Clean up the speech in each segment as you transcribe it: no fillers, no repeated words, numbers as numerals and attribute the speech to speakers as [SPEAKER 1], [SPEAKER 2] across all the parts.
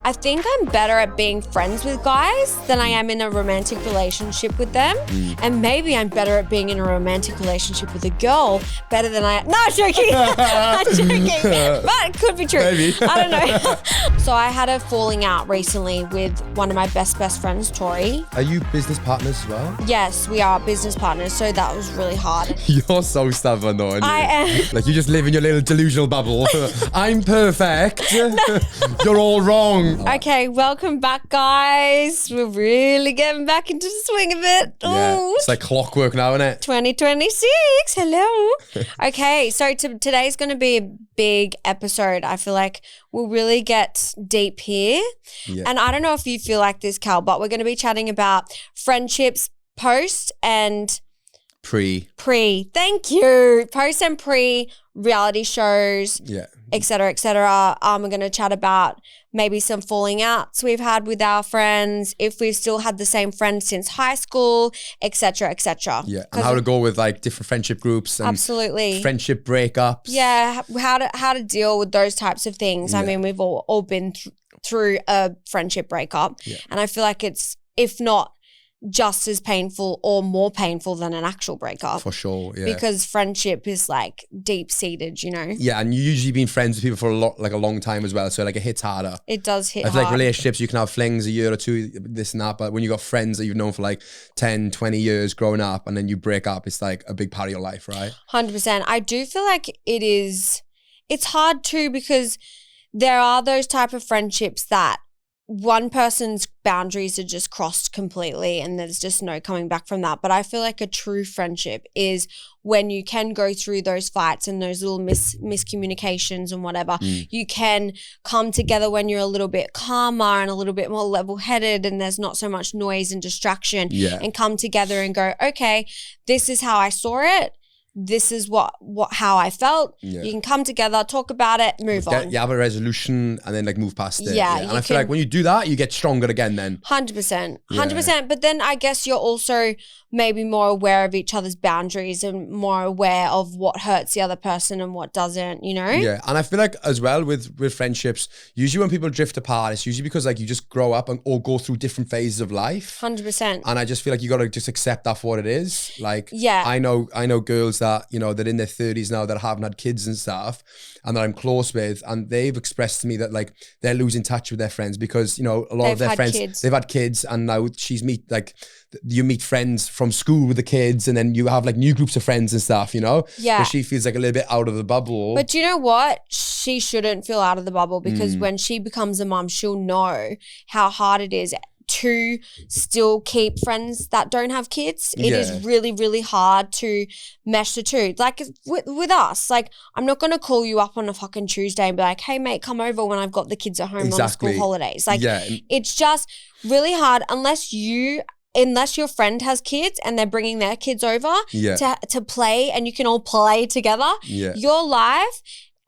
[SPEAKER 1] I think I'm better at being friends with guys than I am in a romantic relationship with them. And maybe I'm better at being in a romantic relationship with a girl better than I am. No, I'm joking. I'm joking. But it could be true.
[SPEAKER 2] Maybe.
[SPEAKER 1] I don't know. So I had a falling out recently with one of my best friends, Tori.
[SPEAKER 2] Are you business partners as well?
[SPEAKER 1] Yes, we are business partners. So that was really hard.
[SPEAKER 2] You're so stubborn though, aren't you?
[SPEAKER 1] I am.
[SPEAKER 2] Like you just live in your little delusional bubble. I'm perfect. You're all wrong.
[SPEAKER 1] Okay, welcome back, guys. We're really getting back into the swing of it.
[SPEAKER 2] Yeah,
[SPEAKER 1] Ooh.
[SPEAKER 2] it's like clockwork now, isn't it?
[SPEAKER 1] 2026. Hello. Okay, so today's going to be a big episode. I feel like we'll really get deep here.
[SPEAKER 2] Yeah.
[SPEAKER 1] And I don't know if you feel like this, Cal, but we're going to be chatting about friendships post and
[SPEAKER 2] Pre.
[SPEAKER 1] Thank you. Post and pre reality shows.
[SPEAKER 2] Yeah.
[SPEAKER 1] Et cetera, et cetera. We're going to chat about maybe some falling outs we've had with our friends, if we've still had the same friends since high school, et cetera, et cetera.
[SPEAKER 2] Yeah, and how to go with like different friendship groups and
[SPEAKER 1] absolutely
[SPEAKER 2] friendship breakups.
[SPEAKER 1] Yeah, how to deal with those types of things.
[SPEAKER 2] Yeah.
[SPEAKER 1] I mean, we've all been through a friendship breakup, and I feel like it's, if not just as painful or more painful than an actual breakup.
[SPEAKER 2] For sure, yeah.
[SPEAKER 1] Because friendship is like deep-seated, you know?
[SPEAKER 2] Yeah, and you usually been friends with people for a long time as well, so like it hits harder.
[SPEAKER 1] It does hit
[SPEAKER 2] I feel
[SPEAKER 1] hard.
[SPEAKER 2] like relationships, you can have flings a year or two, this and that, but when you got friends that you've known for like 10, 20 years growing up and then you break up, it's like a big part of your life, right?
[SPEAKER 1] 100%. I do feel like it's hard too, because there are those type of friendships that one person's boundaries are just crossed completely and there's just no coming back from that. But I feel like a true friendship is when you can go through those fights and those little miscommunications and whatever. You can come together when you're a little bit calmer and a little bit more level-headed and there's not so much noise and distraction, and come together and go, okay, this is how I saw it. This is how I felt.
[SPEAKER 2] Yeah.
[SPEAKER 1] You can come together, talk about it, move on.
[SPEAKER 2] You have a resolution and then like move past it.
[SPEAKER 1] Yeah,
[SPEAKER 2] And I feel like when you do that, you get stronger again then.
[SPEAKER 1] 100%. 100%. But then I guess you're also maybe more aware of each other's boundaries and more aware of what hurts the other person and what doesn't, you know?
[SPEAKER 2] Yeah. And I feel like as well with friendships, usually when people drift apart, it's usually because like you just grow up or go through different phases of life.
[SPEAKER 1] 100%.
[SPEAKER 2] And I just feel like you got to just accept that for what it is. Like,
[SPEAKER 1] yeah.
[SPEAKER 2] I know girls that, you know, they're in their 30s now that haven't had kids and stuff and that I'm close with, and they've expressed to me that like they're losing touch with their friends because, you know, a lot of their friends, they've had kids and now you meet friends from school with the kids and then you have like new groups of friends and stuff, you know?
[SPEAKER 1] Yeah.
[SPEAKER 2] But she feels like a little bit out of the bubble.
[SPEAKER 1] But do you know what? She shouldn't feel out of the bubble because when she becomes a mum, she'll know how hard it is to still keep friends that don't have kids. It is really, really hard to mesh the two. Like with us, like I'm not going to call you up on a fucking Tuesday and be like, hey mate, come over when I've got the kids at home on the school holidays. Like it's just really hard unless your friend has kids and they're bringing their kids over to play and you can all play together. Your life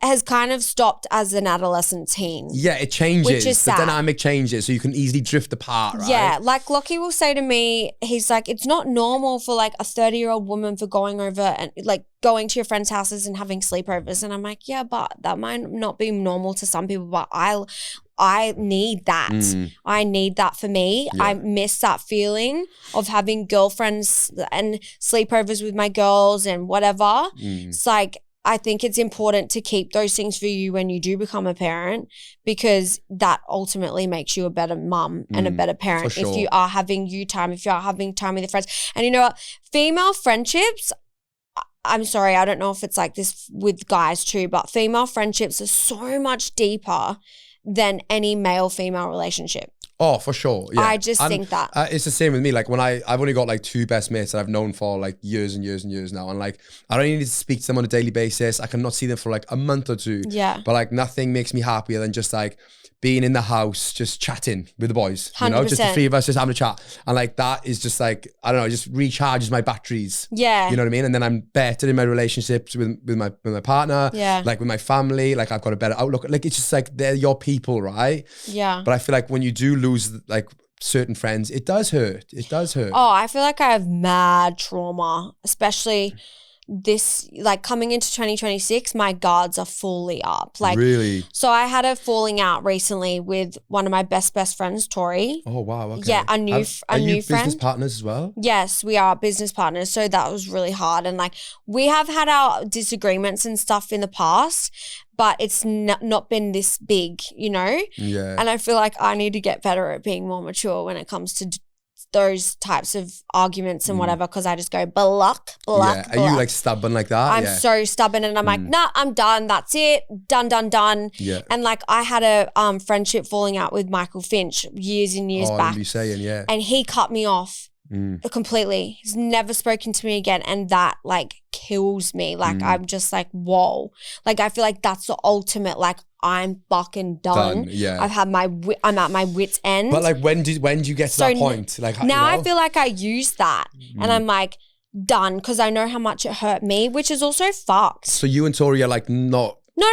[SPEAKER 1] has kind of stopped as an adolescent teen. Yeah,
[SPEAKER 2] it changes.
[SPEAKER 1] Which is sad.
[SPEAKER 2] The dynamic changes, so you can easily drift apart, right?
[SPEAKER 1] Yeah, like Lockie will say to me, he's like, it's not normal for like a 30-year-old woman for going over and like going to your friends' houses and having sleepovers. And I'm like, yeah, but that might not be normal to some people, but I need that. I need that for me. I miss that feeling of having girlfriends and sleepovers with my girls and whatever. It's like, I think it's important to keep those things for you when you do become a parent because that ultimately makes you a better mum and a better parent if you are having time, if you are having time with your friends. And you know what? Female friendships, I'm sorry, I don't know if it's like this with guys too, but female friendships are so much deeper than any male-female relationship.
[SPEAKER 2] Oh, for sure. Yeah.
[SPEAKER 1] I just think that.
[SPEAKER 2] It's the same with me. Like when I've only got like two best mates that I've known for like years and years and years now. And like, I don't even need to speak to them on a daily basis. I cannot see them for like a month or two.
[SPEAKER 1] Yeah.
[SPEAKER 2] But like nothing makes me happier than just like being in the house, just chatting with the boys,
[SPEAKER 1] 100%.
[SPEAKER 2] you know, just the three of us just having a chat. And like, that is just like, I don't know, it just recharges my batteries.
[SPEAKER 1] Yeah.
[SPEAKER 2] You know what I mean? And then I'm better in my relationships with my partner, like with my family, like I've got a better outlook. Like, it's just like, they're your people, right?
[SPEAKER 1] Yeah.
[SPEAKER 2] But I feel like when you do lose like certain friends, it does hurt. It does hurt.
[SPEAKER 1] Oh, I feel like I have mad trauma, especially this, like coming into 2026, my guards are fully up. Like,
[SPEAKER 2] really?
[SPEAKER 1] So I had a falling out recently with one of my best friends, Tori.
[SPEAKER 2] Oh, wow. Okay.
[SPEAKER 1] Yeah, a new
[SPEAKER 2] Are you
[SPEAKER 1] friend.
[SPEAKER 2] business partners as well?
[SPEAKER 1] Yes, we are business partners. So that was really hard. And like, we have had our disagreements and stuff in the past, but it's not been this big, you know?
[SPEAKER 2] Yeah.
[SPEAKER 1] And I feel like I need to get better at being more mature when it comes to those types of arguments and whatever, because I just go block.
[SPEAKER 2] Yeah. Are you like stubborn like that?
[SPEAKER 1] I'm so stubborn, and I'm like, nah, I'm done. That's it. Done.
[SPEAKER 2] Yeah.
[SPEAKER 1] And like, I had a friendship falling out with Michael Finch years and years back.
[SPEAKER 2] I remember you saying, yeah.
[SPEAKER 1] And he cut me off completely. He's never spoken to me again, and that like kills me. Like I'm just like, whoa. Like I feel like that's the ultimate, like, I'm fucking done.
[SPEAKER 2] Yeah.
[SPEAKER 1] I'm at my wit's end.
[SPEAKER 2] But like, when do you get to that point? Like
[SPEAKER 1] now, you know? I feel like I use that, and I'm like done, because I know how much it hurt me, which is also fucked.
[SPEAKER 2] So you and Tori are like not.
[SPEAKER 1] No.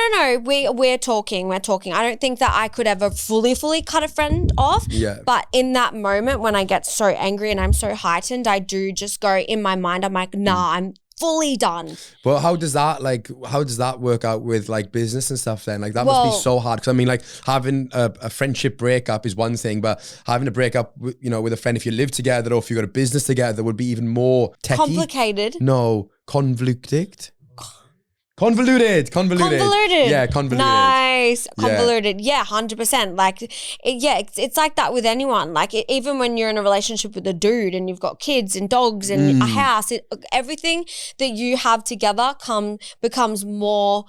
[SPEAKER 1] We're talking. I don't think that I could ever fully cut a friend off.
[SPEAKER 2] Yeah.
[SPEAKER 1] But in that moment when I get so angry and I'm so heightened, I do just go in my mind. I'm like, nah, I'm fully done.
[SPEAKER 2] But how does that work out with like business and stuff then? Like that must be so hard, because I mean, like having a friendship breakup is one thing, but having a breakup with a friend, if you live together or if you got a business together, would be even more techie.
[SPEAKER 1] Complicated.
[SPEAKER 2] No, convoluted. Yeah, convoluted.
[SPEAKER 1] Nice. Convoluted. Yeah, 100%. Like, it's like that with anyone. Like, even when you're in a relationship with a dude and you've got kids and dogs and a house, everything that you have together becomes more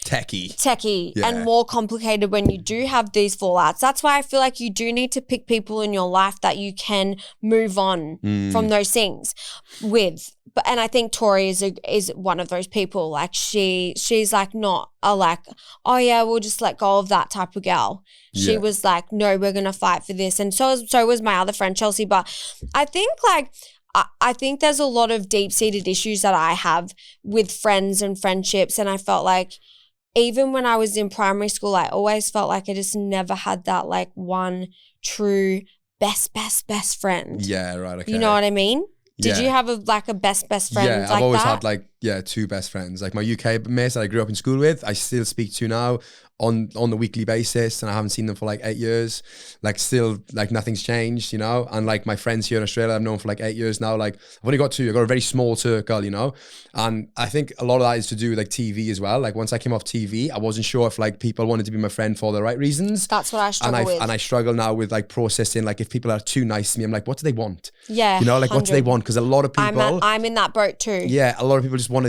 [SPEAKER 1] techie and more complicated when you do have these fallouts. That's why I feel like you do need to pick people in your life that you can move on from those things with. And I think Tori is one of those people. Like she's like not a like, oh yeah, we'll just let go of that type of girl. She was like, no, we're gonna fight for this. And so was my other friend Chelsea. But I think like I think there's a lot of deep-seated issues that I have with friends and friendships, and I felt like even when I was in primary school, I always felt like I just never had that like one true best friend.
[SPEAKER 2] Yeah, right. Okay.
[SPEAKER 1] You know what I mean? Did you have a best friend?
[SPEAKER 2] Yeah, I've always had like two best friends. Like my UK mates that I grew up in school with, I still speak to now on the weekly basis, and I haven't seen them for like 8 years. Like still, like nothing's changed, you know. And like my friends here in Australia, I've known for like 8 years now. Like I've only got two. I've got a very small circle, you know. And I think a lot of that is to do with like TV as well. Like once I came off TV, I wasn't sure if like people wanted to be my friend for the right reasons.
[SPEAKER 1] That's what I struggle with.
[SPEAKER 2] And I struggle now with like processing, like if people are too nice to me, I'm like, what do they want?
[SPEAKER 1] Yeah,
[SPEAKER 2] you know, like 100. What do they want? Because a lot of people,
[SPEAKER 1] I'm in that boat too.
[SPEAKER 2] Yeah, a lot of people just want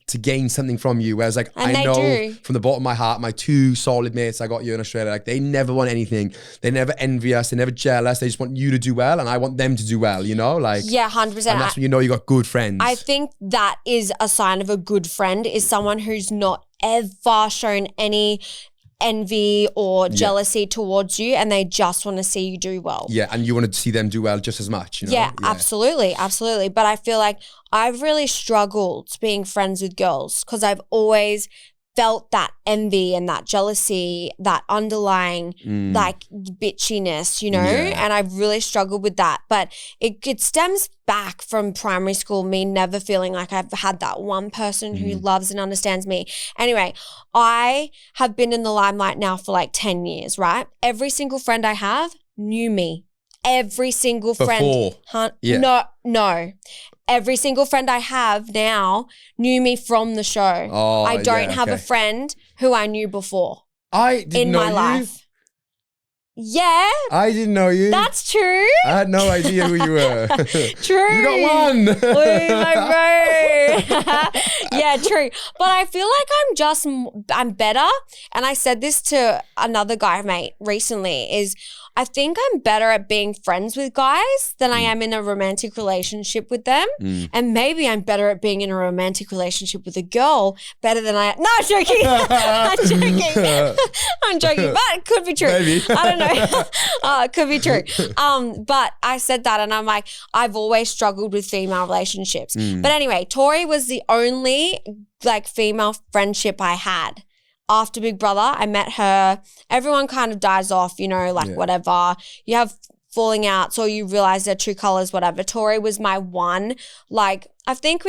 [SPEAKER 2] to gain something from you, whereas like I know from the bottom of my heart, my two solid mates I got here in Australia, like they never want anything. They never envy us. They're never jealous. They just want you to do well, and I want them to do well. You know, like
[SPEAKER 1] 100%.
[SPEAKER 2] And that's when you know you got good friends.
[SPEAKER 1] I think that is a sign of a good friend, is someone who's not ever shown any envy or jealousy towards you, and they just want to see you do well.
[SPEAKER 2] Yeah, and you want to see them do well just as much. You know?
[SPEAKER 1] Yeah, absolutely. But I feel like I've really struggled being friends with girls because I've always felt that envy and that jealousy, that underlying like bitchiness, you know, and I've really struggled with that. But it stems back from primary school, me never feeling like I've had that one person who loves and understands me. Anyway, I have been in the limelight now for like 10 years, right? Every single friend I have knew me. Every single friend. No. Every single friend I have now knew me from the show.
[SPEAKER 2] Oh,
[SPEAKER 1] I don't have a friend who I knew before.
[SPEAKER 2] I didn't know you.
[SPEAKER 1] Life. Yeah.
[SPEAKER 2] I didn't know you.
[SPEAKER 1] That's true.
[SPEAKER 2] I had no idea who you were.
[SPEAKER 1] True.
[SPEAKER 2] You got one.
[SPEAKER 1] Oy, my bro. Yeah, true. But I feel like I'm better. And I said this to another guy mate recently, is I think I'm better at being friends with guys than I am in a romantic relationship with them. And maybe I'm better at being in a romantic relationship with a girl better than I am. No, I'm joking. I'm joking. But it could be true.
[SPEAKER 2] Maybe.
[SPEAKER 1] I don't know. It could be true. But I said that, and I'm like, I've always struggled with female relationships. But anyway, Tori was the only like female friendship I had. After Big Brother, I met her. Everyone kind of dies off, you know, like whatever. You have falling outs or you realize they're true colors, whatever. Tori was my one. Like, I think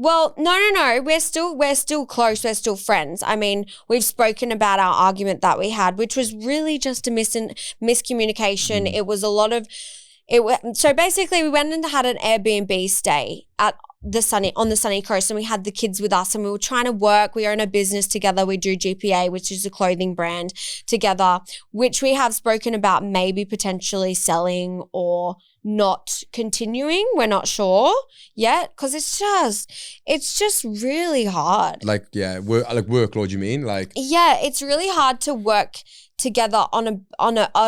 [SPEAKER 1] Well, no. We're still close. We're still friends. I mean, we've spoken about our argument that we had, which was really just a miscommunication. It was a lot of so basically we went and had an Airbnb stay on the sunny coast, and we had the kids with us, and we were trying to work. We own a business together. We do GPA, which is a clothing brand together, which we have spoken about maybe potentially selling or not continuing. We're not sure yet because it's just really hard.
[SPEAKER 2] Like, yeah, workload, you mean? Like,
[SPEAKER 1] yeah, it's really hard to work together on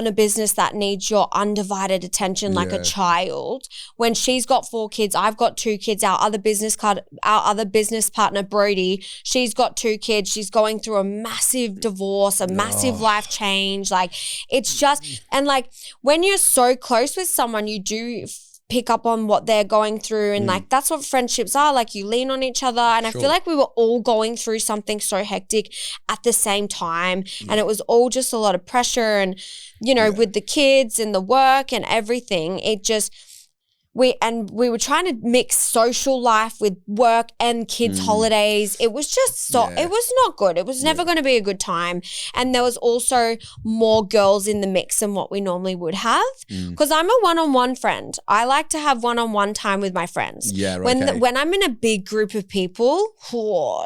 [SPEAKER 1] a business that needs your undivided attention like a child. When she's got 4 kids, I've got 2 kids. Our other business partner Brody, she's got 2 kids. She's going through a massive divorce, a massive life change. Like, it's just, and like when you're so close with someone, you do pick up on what they're going through, and like that's what friendships are. Like, you lean on each other, and I feel like we were all going through something so hectic at the same time, and it was all just a lot of pressure, and with the kids and the work and everything, it just we were trying to mix social life with work and kids' holidays. It was just it was not good. It was never going to be a good time. And there was also more girls in the mix than what we normally would have, because I'm a one-on-one friend. I like to have one-on-one time with my friends.
[SPEAKER 2] Yeah, right.
[SPEAKER 1] When I'm in a big group of people,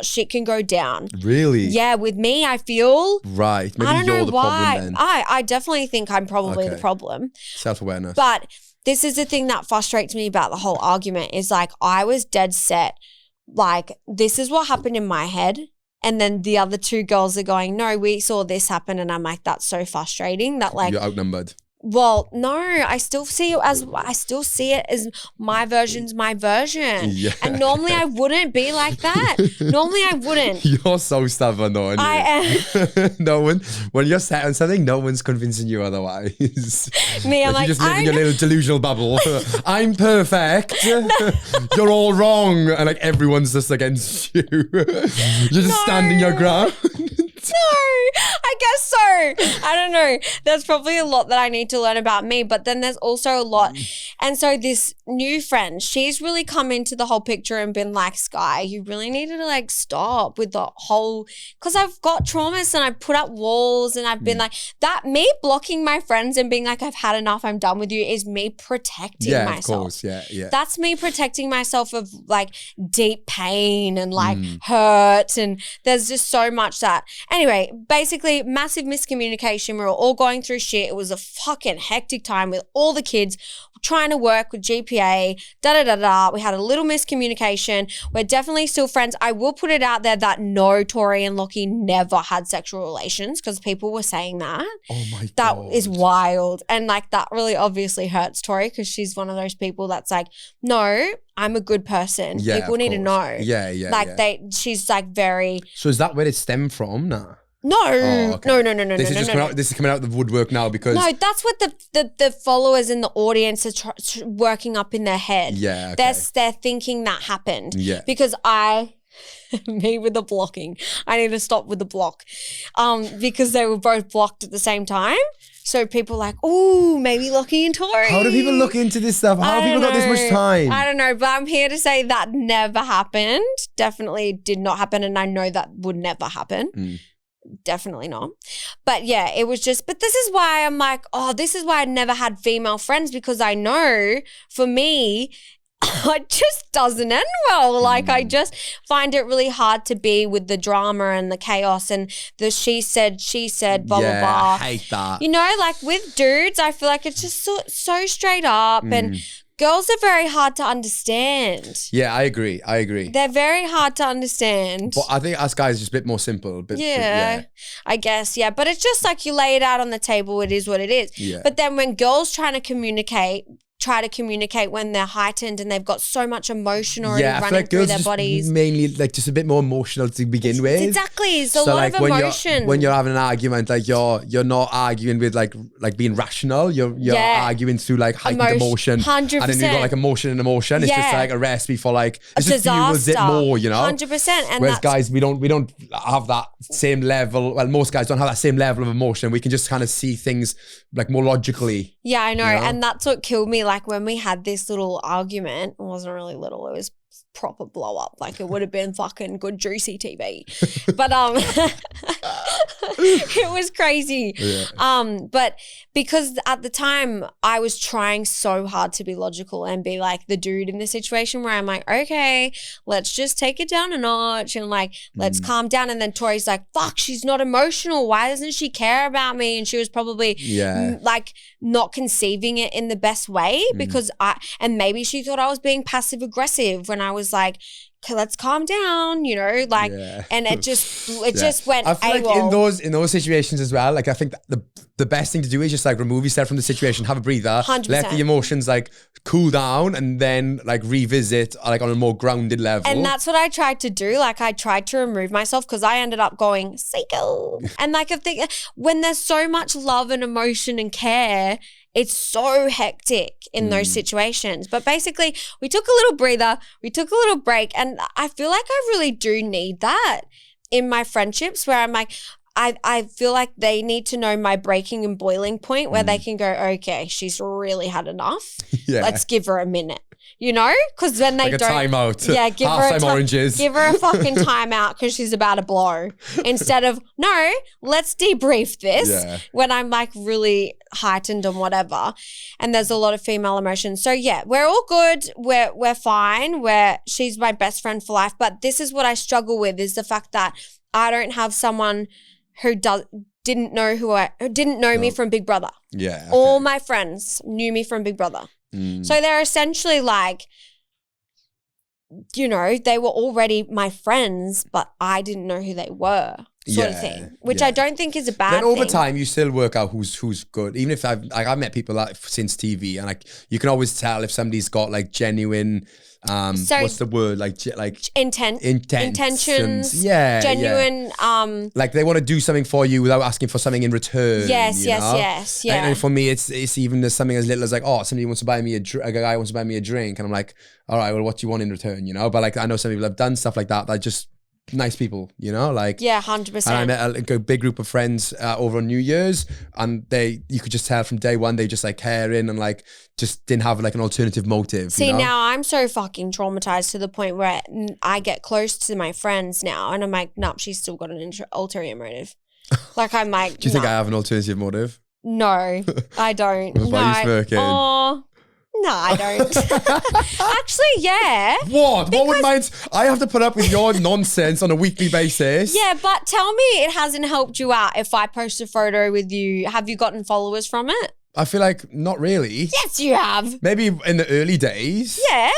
[SPEAKER 1] shit can go down.
[SPEAKER 2] Really?
[SPEAKER 1] Yeah, with me, I feel.
[SPEAKER 2] Right. Maybe
[SPEAKER 1] I don't know
[SPEAKER 2] the
[SPEAKER 1] why.
[SPEAKER 2] problem then.
[SPEAKER 1] I definitely think I'm probably the problem.
[SPEAKER 2] Self-awareness.
[SPEAKER 1] But this is the thing that frustrates me about the whole argument is like I was dead set, like this is what happened in my head, and then the other 2 girls are going, no, we saw this happen, and I'm like, that's so frustrating that like
[SPEAKER 2] you're outnumbered.
[SPEAKER 1] Well, no, I still see it as my version's my version. Yeah. And normally I wouldn't be like that. Normally I wouldn't.
[SPEAKER 2] You're so stubborn though, aren't you? I am. When you're set on something, no one's convincing you otherwise.
[SPEAKER 1] Me, I'm like,
[SPEAKER 2] you just live in your little delusional bubble. I'm perfect. You're all wrong. And like everyone's just against you. You're just standing your ground.
[SPEAKER 1] No, I guess so. I don't know. There's probably a lot that I need to learn about me, but then there's also a lot. And so this new friend, she's really come into the whole picture and been like, Skye, you really needed to like stop with the whole, because I've got traumas and I've put up walls and I've been like, that me blocking my friends and being like, I've had enough, I'm done with you, is me protecting myself.
[SPEAKER 2] Yeah, of course. Yeah.
[SPEAKER 1] That's me protecting myself of like deep pain and like hurt, and there's just so much that. Anyway, basically massive miscommunication. We were all going through shit. It was a fucking hectic time with all the kids trying to work with GPA, We had a little miscommunication. We're definitely still friends. I will put it out there that no, Tori and Lockie never had sexual relations, because people were saying that.
[SPEAKER 2] Oh my God.
[SPEAKER 1] That is wild. And like that really obviously hurts Tori, because she's one of those people that's like, no, I'm a good person.
[SPEAKER 2] Yeah,
[SPEAKER 1] people need to know.
[SPEAKER 2] Yeah.
[SPEAKER 1] Like she's like very.
[SPEAKER 2] So is that where it stemmed from now?
[SPEAKER 1] No,
[SPEAKER 2] okay.
[SPEAKER 1] No.
[SPEAKER 2] This is coming out of the woodwork now because.
[SPEAKER 1] No, that's what the followers in the audience are working up in their head.
[SPEAKER 2] Yeah, okay.
[SPEAKER 1] They're thinking that happened.
[SPEAKER 2] Yeah.
[SPEAKER 1] Because me with the blocking. I need to stop with the block. Because they were both blocked at the same time. So people are like, oh, maybe Lockie and Tori.
[SPEAKER 2] How do people look into this stuff? How have people got this much time?
[SPEAKER 1] I don't know, but I'm here to say that never happened. Definitely did not happen, and I know that would never happen. Definitely not. But yeah, it was just, but this is why I'm like, this is why I never had female friends, because I know for me, it just doesn't end well. Like I just find it really hard to be with the drama and the chaos and the she said, blah, blah, blah.
[SPEAKER 2] I hate that.
[SPEAKER 1] You know, like with dudes, I feel like it's just so straight up and girls are very hard to understand.
[SPEAKER 2] Yeah, I agree.
[SPEAKER 1] They're very hard to understand.
[SPEAKER 2] But I think us guys are just a bit more simple.
[SPEAKER 1] Yeah, I guess, yeah. But it's just like you lay it out on the table, it is what it is.
[SPEAKER 2] Yeah.
[SPEAKER 1] But then when girls try to communicate when they're heightened and they've got so much emotion already running through their bodies.
[SPEAKER 2] Mainly like just a bit more emotional to begin with.
[SPEAKER 1] Exactly. It's a lot of emotion.
[SPEAKER 2] When you're having an argument, like you're not arguing with like being rational. You're arguing through like heightened emotion.
[SPEAKER 1] 100%.
[SPEAKER 2] And then you've got like emotion and emotion. It's just like a recipe for like it just fuels it more, you know?
[SPEAKER 1] 100%. And
[SPEAKER 2] whereas guys, we don't have that same level. Well, most guys don't have that same level of emotion. We can just kind of see things like more logically.
[SPEAKER 1] Yeah, I know. You know? And that's what killed me. Like when we had this little argument, it wasn't really little, it was proper blow up. Like it would have been fucking good juicy TV. But it was crazy. Yeah. But because at the time I was trying so hard to be logical and be like the dude in the situation where I'm like, okay, let's just take it down a notch and like let's calm down. And then Tori's like, fuck, she's not emotional. Why doesn't she care about me? And she was probably like not conceiving it in the best way because and maybe she thought I was being passive aggressive when I was like, okay, let's calm down, you know, like, and it just went
[SPEAKER 2] I feel like in those situations as well, like I think the best thing to do is just like remove yourself from the situation, have a breather,
[SPEAKER 1] 100%.
[SPEAKER 2] Let the emotions like cool down and then like revisit like on a more grounded level.
[SPEAKER 1] And that's what I tried to do. Like I tried to remove myself because I ended up going psycho. And like when there's so much love and emotion and care, it's so hectic in those situations. But basically, we took a little breather, we took a little break, and I feel like I really do need that in my friendships where I'm like, I feel like they need to know my breaking and boiling point where they can go, okay, she's really had enough. Let's give her a minute. You know, because when they
[SPEAKER 2] like
[SPEAKER 1] don't,
[SPEAKER 2] a timeout.
[SPEAKER 1] Yeah, give her a
[SPEAKER 2] oranges.
[SPEAKER 1] Give her a fucking timeout because she's about to blow. Instead of no, let's debrief this when I'm like really heightened and whatever. And there's a lot of female emotions. So yeah, we're all good. We're fine. She's my best friend for life. But this is what I struggle with is the fact that I don't have someone who didn't know me from Big Brother.
[SPEAKER 2] Yeah, okay.
[SPEAKER 1] All my friends knew me from Big Brother. So they're essentially like, you know, they were already my friends, but I didn't know who they were, sort of thing, which I don't think is a bad thing.
[SPEAKER 2] Then over time, you still work out who's good. Even if I've met people like since TV, and like you can always tell if somebody's got like genuine. What's the word like
[SPEAKER 1] intentions, genuine
[SPEAKER 2] like they want to do something for you without asking for something in return.
[SPEAKER 1] Yes.
[SPEAKER 2] And for me it's even as something as little as like, oh, somebody wants to buy me a guy wants to buy me a drink, and I'm like, all right, well, what do you want in return, you know? But like I know some people have done stuff like that just nice people, you know, like
[SPEAKER 1] 100%.
[SPEAKER 2] And I met a big group of friends over on New Year's, and you could just tell from day one they just like caring and like just didn't have like an alternative motive.
[SPEAKER 1] See,
[SPEAKER 2] you know?
[SPEAKER 1] now I'm so fucking traumatized to the point where I get close to my friends now, and I'm like, no, she's still got an ulterior motive. Like I'm like,
[SPEAKER 2] do you think I have an alternative motive?
[SPEAKER 1] No, I don't.
[SPEAKER 2] Why are you smirking?
[SPEAKER 1] Oh. No, I don't. Actually, yeah.
[SPEAKER 2] What? What would mine? I have to put up with your nonsense on a weekly basis.
[SPEAKER 1] Yeah, but tell me it hasn't helped you out if I post a photo with you. Have you gotten followers from it?
[SPEAKER 2] I feel like not really.
[SPEAKER 1] Yes, you have.
[SPEAKER 2] Maybe in the early days.
[SPEAKER 1] Yeah.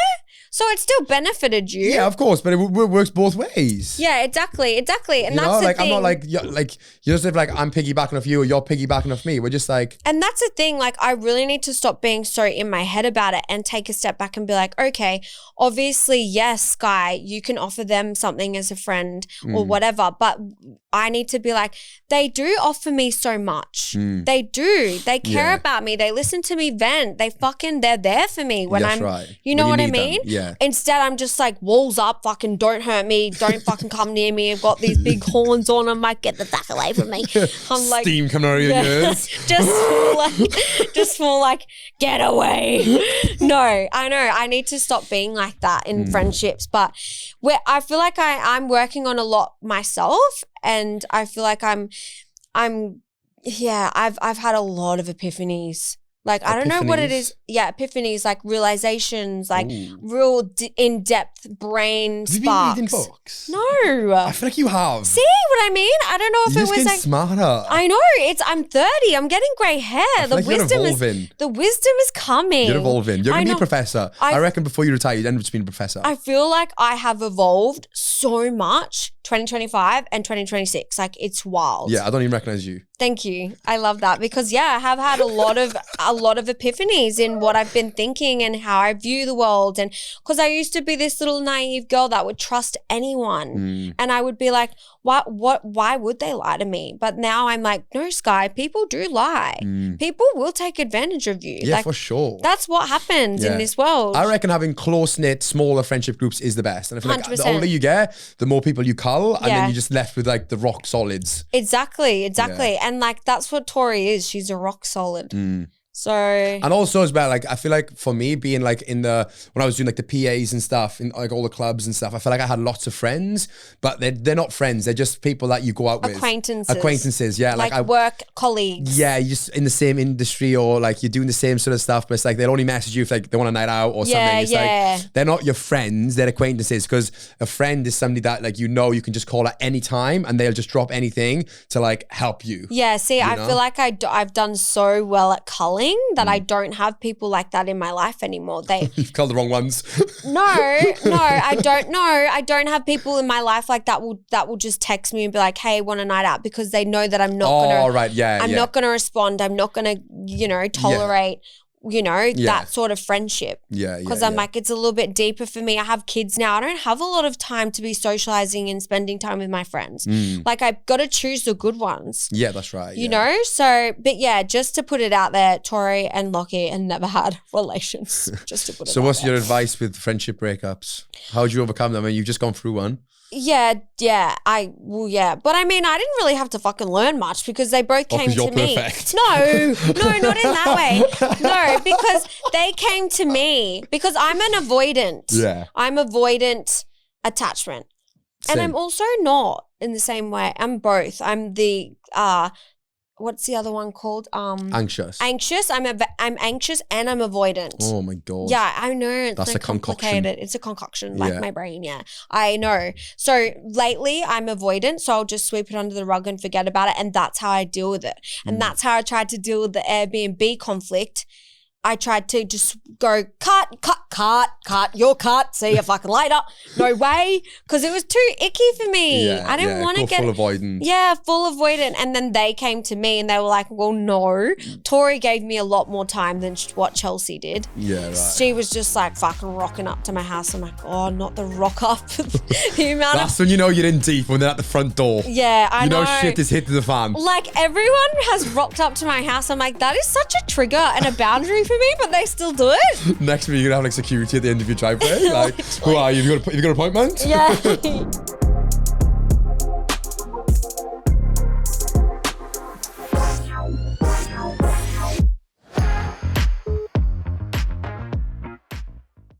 [SPEAKER 1] So it still benefited you.
[SPEAKER 2] Yeah, of course, but it works both ways.
[SPEAKER 1] Yeah, exactly. And that's the thing.
[SPEAKER 2] I'm not like you're just like I'm piggybacking off you or you're piggybacking off me. We're just like.
[SPEAKER 1] And that's the thing. Like I really need to stop being so in my head about it and take a step back and be like, okay, obviously, yes, Skye, you can offer them something as a friend or whatever, but I need to be like, they do offer me so much. They do. They care about me. They listen to me vent. They're there for me when
[SPEAKER 2] That's right.
[SPEAKER 1] You know what I mean?
[SPEAKER 2] Them. Yeah.
[SPEAKER 1] Instead, I'm just like, walls up, fucking don't hurt me. Don't fucking come near me. I've got these big horns on. I'm like, get the fuck away from me. I'm like,
[SPEAKER 2] steam coming out of your ears.
[SPEAKER 1] just more like, get away. No, I know. I need to stop being like that in friendships. But I feel like I'm working on a lot myself. And I feel like I've had a lot of epiphanies. Like, I don't know what it is. Yeah, epiphanies, like realizations, like real in-depth brain sparks.
[SPEAKER 2] Have you been reading books?
[SPEAKER 1] No.
[SPEAKER 2] I feel like you have.
[SPEAKER 1] See what I mean? I don't know if
[SPEAKER 2] You're
[SPEAKER 1] it was
[SPEAKER 2] getting
[SPEAKER 1] like
[SPEAKER 2] smarter.
[SPEAKER 1] I know. I'm 30. I'm getting grey hair.
[SPEAKER 2] The wisdom
[SPEAKER 1] is coming.
[SPEAKER 2] You're evolving. You're gonna be a professor. I reckon before you retire, you'd end up just being a professor.
[SPEAKER 1] I feel like I have evolved so much 2025 and 2026. Like, it's wild.
[SPEAKER 2] Yeah, I don't even recognize you.
[SPEAKER 1] Thank you. I love that because I have had a lot of epiphanies in what I've been thinking and how I view the world. And because I used to be this little naive girl that would trust anyone, and I would be like, why would they lie to me? But now I'm like, no, Skye, people do lie. People will take advantage of you.
[SPEAKER 2] Yeah,
[SPEAKER 1] like,
[SPEAKER 2] for sure.
[SPEAKER 1] That's what happens in this world.
[SPEAKER 2] I reckon having close-knit, smaller friendship groups is the best. And I feel like
[SPEAKER 1] 100%.
[SPEAKER 2] the older you get, the more people you cull, and then you're just left with like the rock solids.
[SPEAKER 1] Exactly. Yeah. And like, that's what Tori is. She's a rock solid. So,
[SPEAKER 2] and also as well, like I feel like for me being like when I was doing like the PAs and stuff in like all the clubs and stuff, I feel like I had lots of friends, but they're not friends. They're just people that you go out with. Acquaintances, yeah.
[SPEAKER 1] Like work colleagues.
[SPEAKER 2] Yeah, you're just in the same industry or like you're doing the same sort of stuff, but it's like they'll only message you if like they want a night out or something. It's like they're not your friends, they're acquaintances, because a friend is somebody that like you can just call at any time and they'll just drop anything to like help you.
[SPEAKER 1] Yeah, see, I feel like I've done so well at culling that I don't have people like that in my life anymore.
[SPEAKER 2] You've called the wrong ones.
[SPEAKER 1] No, I don't know. I don't have people in my life like that will just text me and be like, "Hey, want a night out?" because they know that I'm not not gonna respond. I'm not gonna, tolerate that sort of friendship. Because I'm like, it's a little bit deeper for me. I have kids now. I don't have a lot of time to be socializing and spending time with my friends. Like, I've got to choose the good ones.
[SPEAKER 2] Yeah, that's right.
[SPEAKER 1] You know? So, but yeah, just to put it out there, Tori and Lockie and never had relations. Just to put it
[SPEAKER 2] So what's your advice with friendship breakups? How would you overcome them? I mean, you've just gone through one.
[SPEAKER 1] Yeah. But I mean, I didn't really have to fucking learn much because they both came to me.
[SPEAKER 2] Perfect.
[SPEAKER 1] No, not in that way. No, because they came to me because I'm an avoidant.
[SPEAKER 2] Yeah.
[SPEAKER 1] I'm avoidant attachment.
[SPEAKER 2] Same.
[SPEAKER 1] And I'm also not in the same way. I'm both. I'm the what's the other one called?
[SPEAKER 2] Anxious.
[SPEAKER 1] I'm anxious and I'm avoidant.
[SPEAKER 2] Oh my God.
[SPEAKER 1] Yeah, I know. It's
[SPEAKER 2] That's
[SPEAKER 1] like
[SPEAKER 2] a concoction.
[SPEAKER 1] complicated. It's a concoction, like my brain. Yeah, I know. So lately I'm avoidant, so I'll just sweep it under the rug and forget about it. And that's how I deal with it. And that's how I tried to deal with the Airbnb conflict. I tried to just go, cut, you're cut, see you fucking later. No way. Because it was too icky for me. I didn't want to get
[SPEAKER 2] full avoidant.
[SPEAKER 1] Yeah, full avoidant. And then they came to me and they were like, well, no. Tori gave me a lot more time than what Chelsea did.
[SPEAKER 2] Yeah, right.
[SPEAKER 1] She was just like fucking rocking up to my house. I'm like, oh, not the rock up.
[SPEAKER 2] That's when you know you're in deep, when they're at the front door.
[SPEAKER 1] Yeah, I know.
[SPEAKER 2] You know shit is hitting the fan.
[SPEAKER 1] Like, everyone has rocked up to my house. I'm like, that is such a trigger and a boundary for me, but they still do it.
[SPEAKER 2] Next week, you're going to have like security at the end of your driveway. Like, who are you? Have you got an appointment?
[SPEAKER 1] Yeah.